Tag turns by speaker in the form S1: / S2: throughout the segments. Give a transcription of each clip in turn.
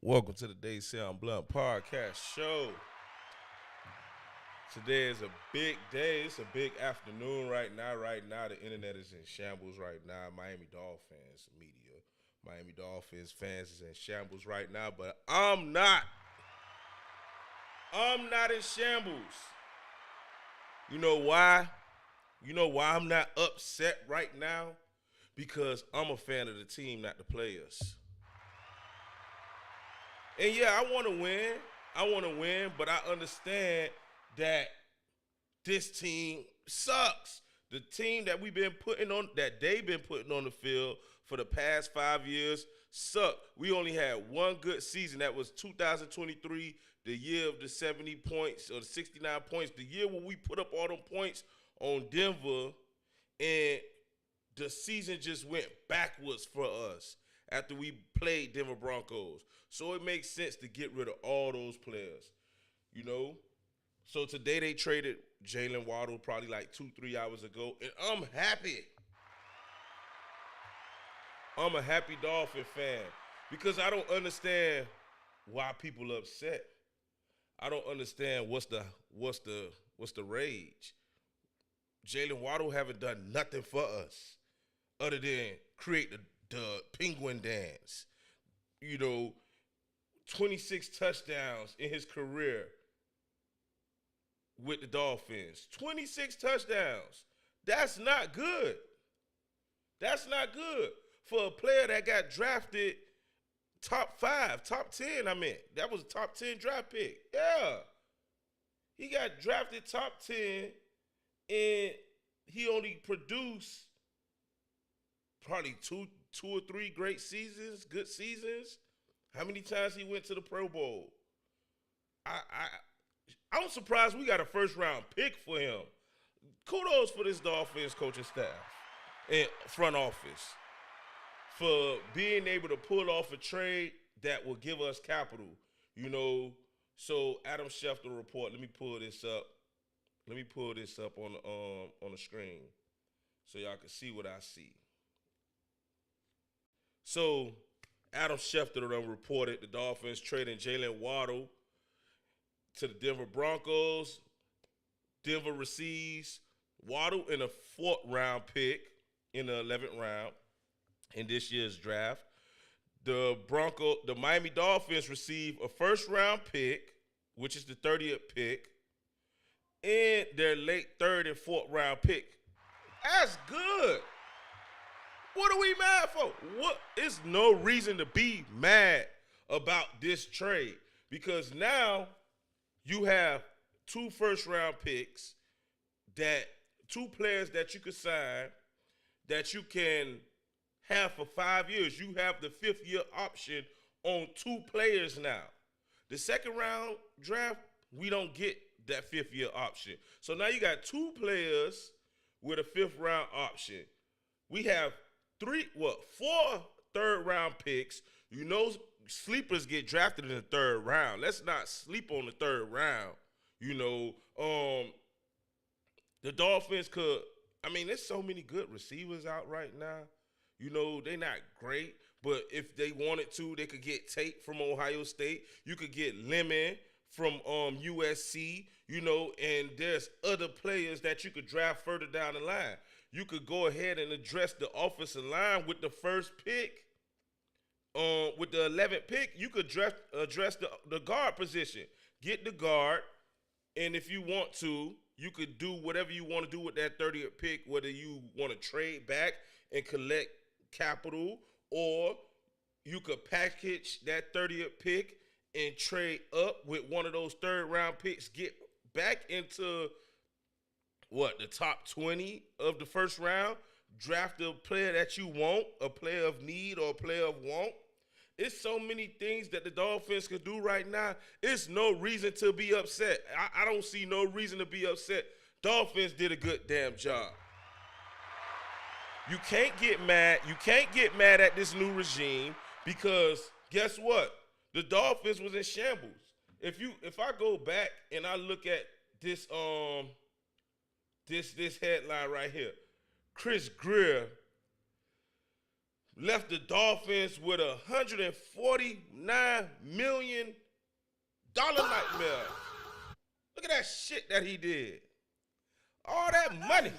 S1: Welcome to the Day Sound Blunt Podcast Show. Today is a big day. It's a big afternoon right now. The internet is in shambles right now. Miami Dolphins media, Miami Dolphins fans is in shambles right now, but I'm not. I'm not in shambles. You know why? You know why I'm not upset right now? Because I'm a fan of the team, not the players. And yeah, I want to win, but I understand that this team sucks. The team that they've been putting on the field for the past 5 years suck. We only had one good season. That was 2023, the year of the 70 points or the 69 points, the year when we put up all them points on Denver, and the season just went backwards for us after we played Denver Broncos. So it makes sense to get rid of all those players, you know? So today they traded Jaylen Waddle probably like 2-3 hours ago, and I'm happy. I'm a happy Dolphin fan because I don't understand why people are upset. I don't understand what's the rage. Jaylen Waddle haven't done nothing for us other than create the penguin dance. You know, 26 touchdowns in his career with the Dolphins. 26 touchdowns. That's not good. That's not good for a player that got drafted top 10, I mean. That was a top 10 draft pick. Yeah. He got drafted top 10, and he only produced probably two or three great seasons, good seasons. How many times he went to the Pro Bowl? I'm surprised we got a first-round pick for him. Kudos for this Dolphins coaching staff and front office for being able to pull off a trade that will give us capital, you know. So Adam Schefter report, let me pull this up. Let me pull this up on the screen so y'all can see what I see. So Adam Schefter reported the Dolphins trading Jaylen Waddle to the Denver Broncos. Denver receives Waddle in a 4th round pick in the 11th round in this year's draft. The Miami Dolphins receive a 1st round pick, which is the 30th pick, and their late 3rd and 4th round pick. That's good. What are we mad for? There's no reason to be mad about this trade because now you have 2 first-round picks, 2 players that you could sign that you can have for 5 years. You have the 5th-year option on 2 players now. The 2nd-round draft, we don't get that 5th-year option. So now you got 2 players with a 5th-round option. We have 4 third-round picks. You know, sleepers get drafted in the 3rd round. Let's not sleep on the 3rd round. You know, the Dolphins could. I mean, there's so many good receivers out right now. You know, they're not great, but if they wanted to, they could get Tate from Ohio State. You could get Lemon from USC. You know, and there's other players that you could draft further down the line. You could go ahead and address the offensive line with the 1st pick. With the 11th pick, you could address the guard position. Get the guard, and if you want to, you could do whatever you want to do with that 30th pick, whether you want to trade back and collect capital, or you could package that 30th pick and trade up with one of those 3rd-round picks, get back into the top 20 of the 1st round, draft a player that you want, a player of need or a player of want. It's so many things that the Dolphins could do right now. It's no reason to be upset. I don't see no reason to be upset. Dolphins did a good damn job. You can't get mad. You can't get mad at this new regime because guess what? The Dolphins was in shambles. If I go back and I look at this this headline right here, Chris Greer left the Dolphins with $149 million nightmare. Look at that shit that he did. All that money.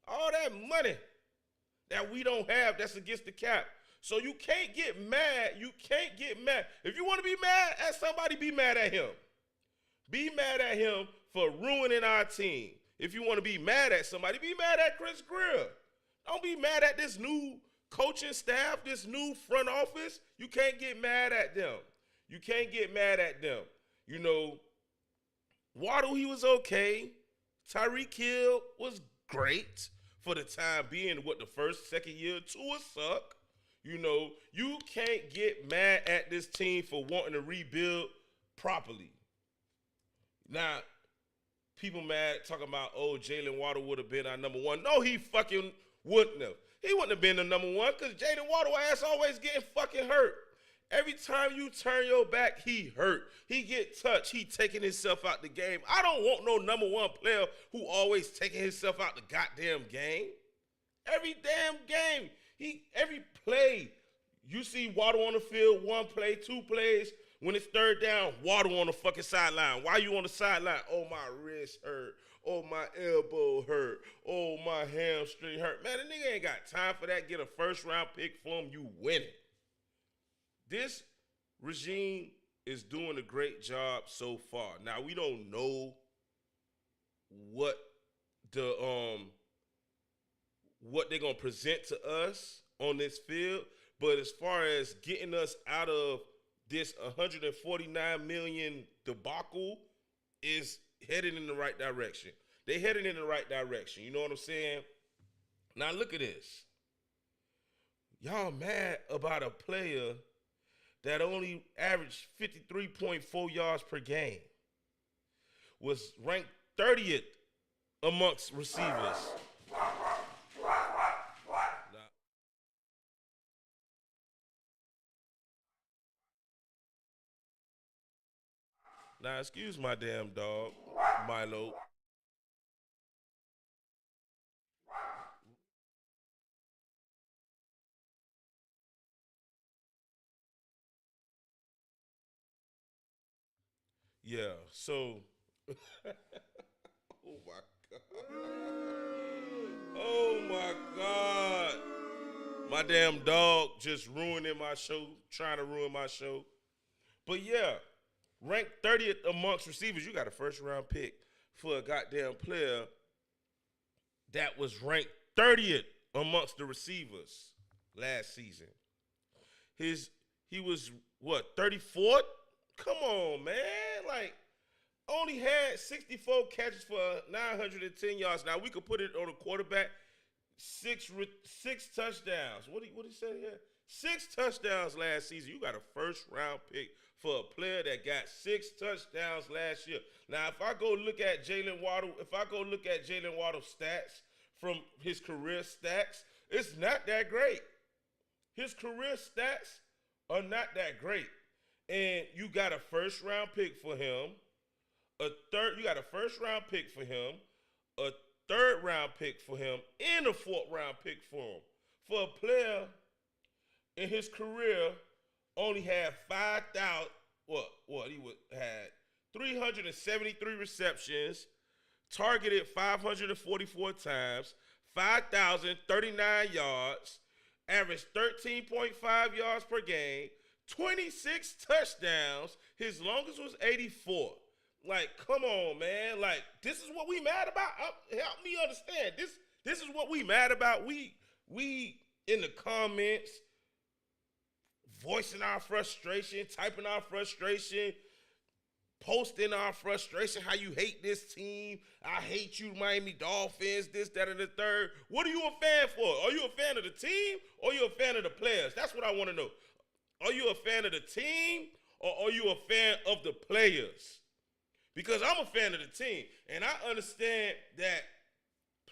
S1: All that money that we don't have that's against the cap. So you can't get mad. You can't get mad. If you want to be mad at somebody, be mad at him. Be mad at him for ruining our team. If you want to be mad at somebody, be mad at Chris Greer. Don't be mad at this new coaching staff, this new front office. You can't get mad at them. You can't get mad at them. You know, Waddle, he was okay. Tyreek Hill was great for the time being. What, the first, second year, Tua suck. You know, you can't get mad at this team for wanting to rebuild properly. Now, people mad talking about, oh, Jaylen Waddle would have been our number one. No, he fucking wouldn't have. He wouldn't have been the number one because Jaylen Waddle ass always getting fucking hurt. Every time you turn your back, he hurt. He get touched. He taking himself out the game. I don't want no number one player who always taking himself out the goddamn game. Every damn game. Every play. You see Waddle on the field, one play, two plays. When it's third down, Waddle on the fucking sideline. Why you on the sideline? Oh, my wrist hurt. Oh, my elbow hurt. Oh, my hamstring hurt. Man, the nigga ain't got time for that. Get a first-round pick for him, you winning. This regime is doing a great job so far. Now, we don't know what they're going to present to us on this field, but as far as getting us out of this $149 million debacle is headed in the right direction. They headed in the right direction. You know what I'm saying? Now look at this. Y'all mad about a player that only averaged 53.4 yards per game, was ranked 30th amongst receivers. Now, excuse my damn dog, Milo. Yeah, so, oh my God. Oh my God. My damn dog just ruining my show, trying to ruin my show. But yeah, ranked 30th amongst receivers. You got a first round pick for a goddamn player that was ranked 30th amongst the receivers last season. He was what, 34th? Come on, man. Like, only had 64 catches for 910 yards. Now we could put it on a quarterback. Six touchdowns. What he say here? 6 touchdowns last season. You got a first round pick for a player that got 6 touchdowns last year. Now, if I go look at Jaylen Waddle's stats from his career stats, it's not that great. His career stats are not that great. And you got a first round pick for him. You got a first round pick for him, a third round pick for him, and a fourth round pick for him. For a player in his career only had 5,000, had 373 receptions, targeted 544 times, 5,039 yards, averaged 13.5 yards per game, 26 touchdowns. His longest was 84. Like, come on, man. Like, this is what we mad about? Help me understand. This is what we mad about. We in the comments voicing our frustration, typing our frustration, posting our frustration, how you hate this team. I hate you, Miami Dolphins, this, that, and the third. What are you a fan for? Are you a fan of the team or are you a fan of the players? That's what I want to know. Are you a fan of the team or are you a fan of the players? Because I'm a fan of the team, and I understand that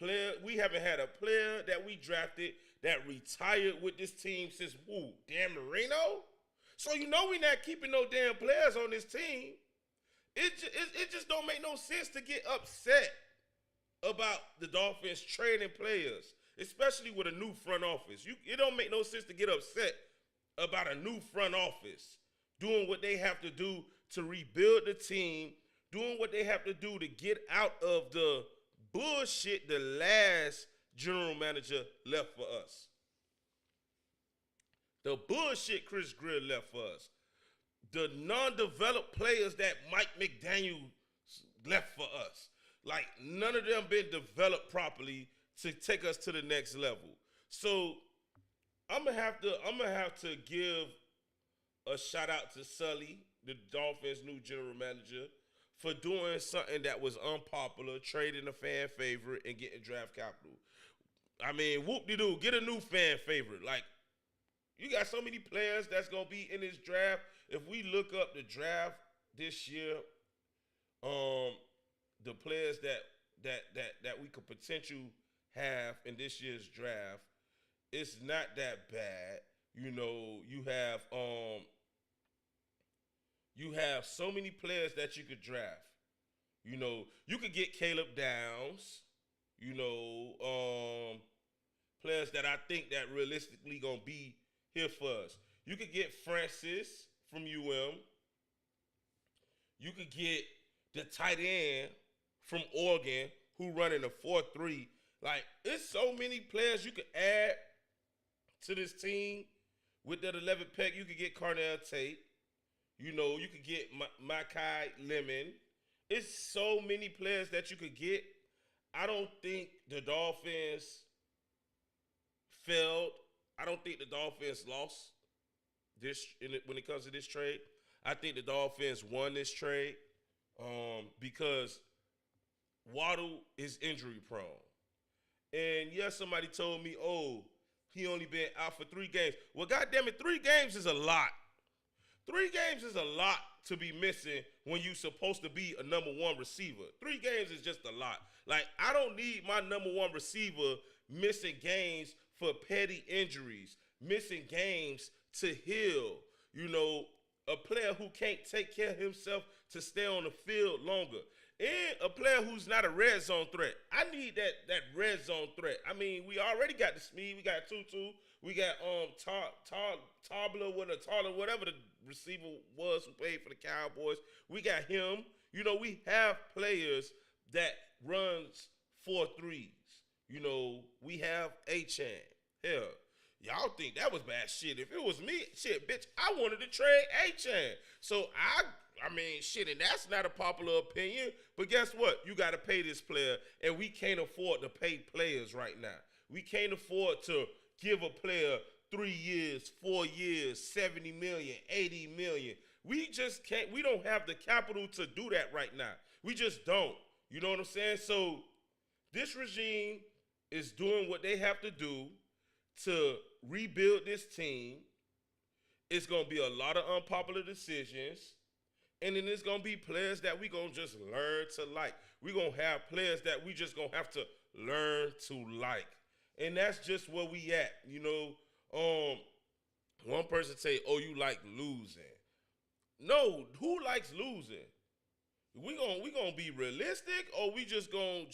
S1: We haven't had a player that we drafted that retired with this team since who? Dan Marino? So you know we not keeping no damn players on this team. It just don't make no sense to get upset about the Dolphins trading players, especially with a new front office. It don't make no sense to get upset about a new front office doing what they have to do to rebuild the team, doing what they have to do to get out of the bullshit the last general manager left for us. The bullshit Chris Greer left for us. The non-developed players that Mike McDaniel left for us. Like, none of them been developed properly to take us to the next level. So I'm gonna have to give a shout out to Sully, the Dolphins' new general manager, for doing something that was unpopular, trading a fan favorite and getting draft capital. I mean, whoop-de-doo, get a new fan favorite. Like, you got so many players that's gonna be in this draft. If we look up the draft this year, the players that we could potentially have in this year's draft, it's not that bad. You know, you have so many players that you could draft. You know, you could get Caleb Downs. You know, players that I think that realistically gonna be here for us. You could get Francis from UM. You could get the tight end from Oregon who running a 4-3. Like, it's so many players you could add to this team with that 11th pick. You could get Carnell Tate. You know, you could get Makai Lemon. It's so many players that you could get. I don't think the Dolphins failed. I don't think the Dolphins lost when it comes to this trade. I think the Dolphins won this trade because Waddle is injury prone. And yes, somebody told me, oh, he only been out for 3 games. Well, goddamn it, 3 games is a lot. 3 games is a lot to be missing when you supposed to be a number 1 receiver. 3 games is just a lot. Like, I don't need my number 1 receiver missing games for petty injuries, missing games to heal. You know, a player who can't take care of himself to stay on the field longer. And a player who's not a red zone threat. I need that red zone threat. I mean, we already got the Smeed. We got Tutu. We got Tabler, whatever the receiver was who played for the Cowboys. We got him. You know, we have players that runs 4-3s. You know, we have A-Chan. Hell, y'all think that was bad shit. If it was me, shit, bitch, I wanted to trade A-Chan. So I mean, shit, and that's not a popular opinion. But guess what? You got to pay this player, and we can't afford to pay players right now. We can't afford to give a player 3 years, 4 years, 70 million, 80 million. We just can't. We don't have the capital to do that right now. We just don't. You know what I'm saying? So this regime is doing what they have to do to rebuild this team. It's going to be a lot of unpopular decisions. And then there's going to be players that we're going to just learn to like. We're going to have players that we just going to have to learn to like. And that's just where we at. You know, one person say, oh, you like losing. No, who likes losing? We gonna be realistic, or we just gonna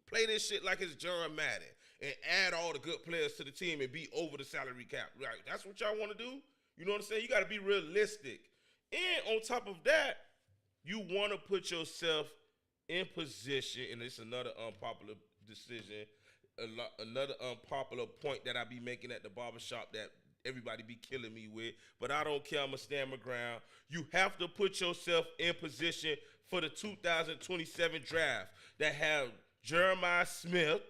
S1: play this shit like it's John Madden and add all the good players to the team and be over the salary cap? Right? That's what y'all want to do? You know what I'm saying? You got to be realistic. And on top of that, you want to put yourself in position, and it's another unpopular decision, another unpopular point that I be making at the barbershop that everybody be killing me with, but I don't care. I'm going to stand my ground. You have to put yourself in position for the 2027 draft that have Jeremiah Smith,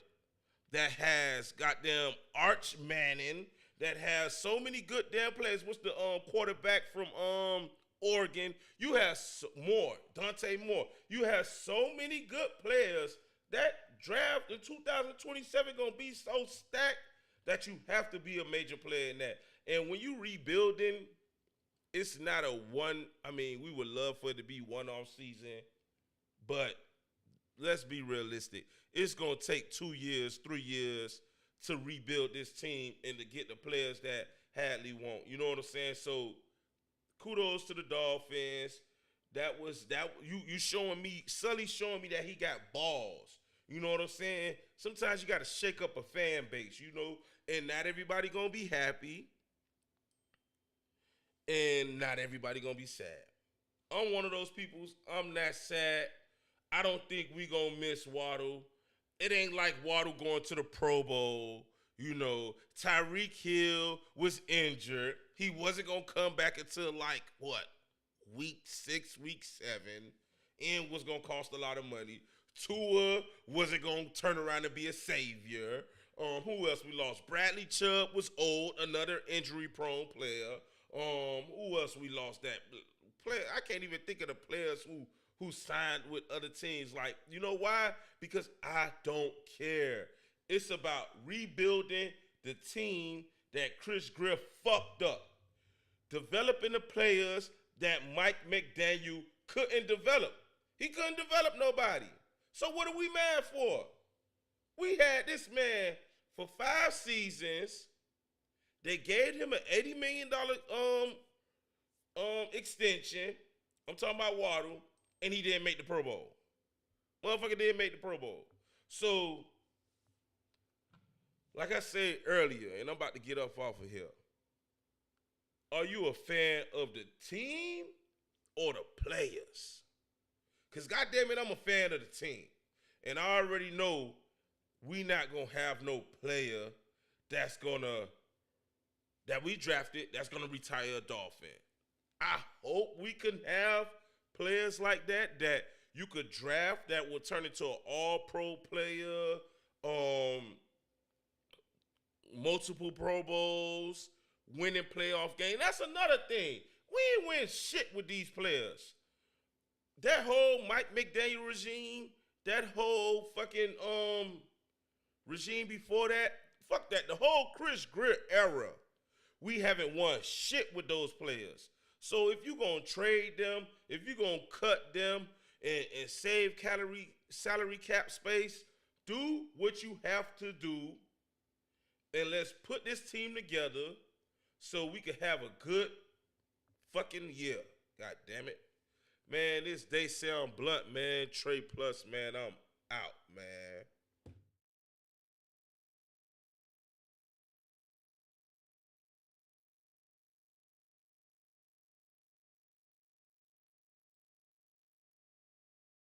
S1: that has goddamn Arch Manning, that has so many good damn players. What's the quarterback from Oregon? You have Dante Moore. You have so many good players. That draft in 2027 going to be so stacked that you have to be a major player in that. And when you rebuilding, it's not a one. I mean, we would love for it to be one off season, but let's be realistic. It's gonna take 2 years, 3 years to rebuild this team and to get the players that Hadley want. You know what I'm saying? So kudos to the Dolphins. That was that you showing me, Sully showing me that he got balls. You know what I'm saying? Sometimes you gotta shake up a fan base, you know, and not everybody gonna be happy. And not everybody gonna be sad. I'm one of those people. I'm not sad. I don't think we gonna miss Waddle. It ain't like Waddle going to the Pro Bowl. You know, Tyreek Hill was injured. He wasn't gonna come back until like what, week 6, week 7, and was gonna cost a lot of money. Tua wasn't gonna turn around and be a savior. Who else we lost? Bradley Chubb was old, another injury-prone player. Who else we lost? That player, I can't even think of the players who signed with other teams. Like, you know why? Because I don't care. It's about rebuilding the team that Chris Griff fucked up. Developing the players that Mike McDaniel couldn't develop. He couldn't develop nobody. So what are we mad for? We had this man for 5 seasons. They gave him an $80 million extension. I'm talking about Waddle, and he didn't make the Pro Bowl. Motherfucker didn't make the Pro Bowl. So, like I said earlier, and I'm about to get up off of here. Are you a fan of the team or the players? Because goddamn it, I'm a fan of the team. And I already know we not going to have no player that we drafted that's going to retire a Dolphin. I hope we can have players like that you could draft that will turn into an all-pro player, multiple Pro Bowls, winning playoff game. That's another thing. We ain't win shit with these players. That whole Mike McDaniel regime, that whole fucking regime before that, fuck that. The whole Chris Griff era, we haven't won shit with those players. So if you're going to trade them, if you're going to cut them and save salary cap space, do what you have to do, and let's put this team together so we can have a good fucking year. God damn it. Man, this day sound blunt, man. Trey Plus, man, I'm out, man.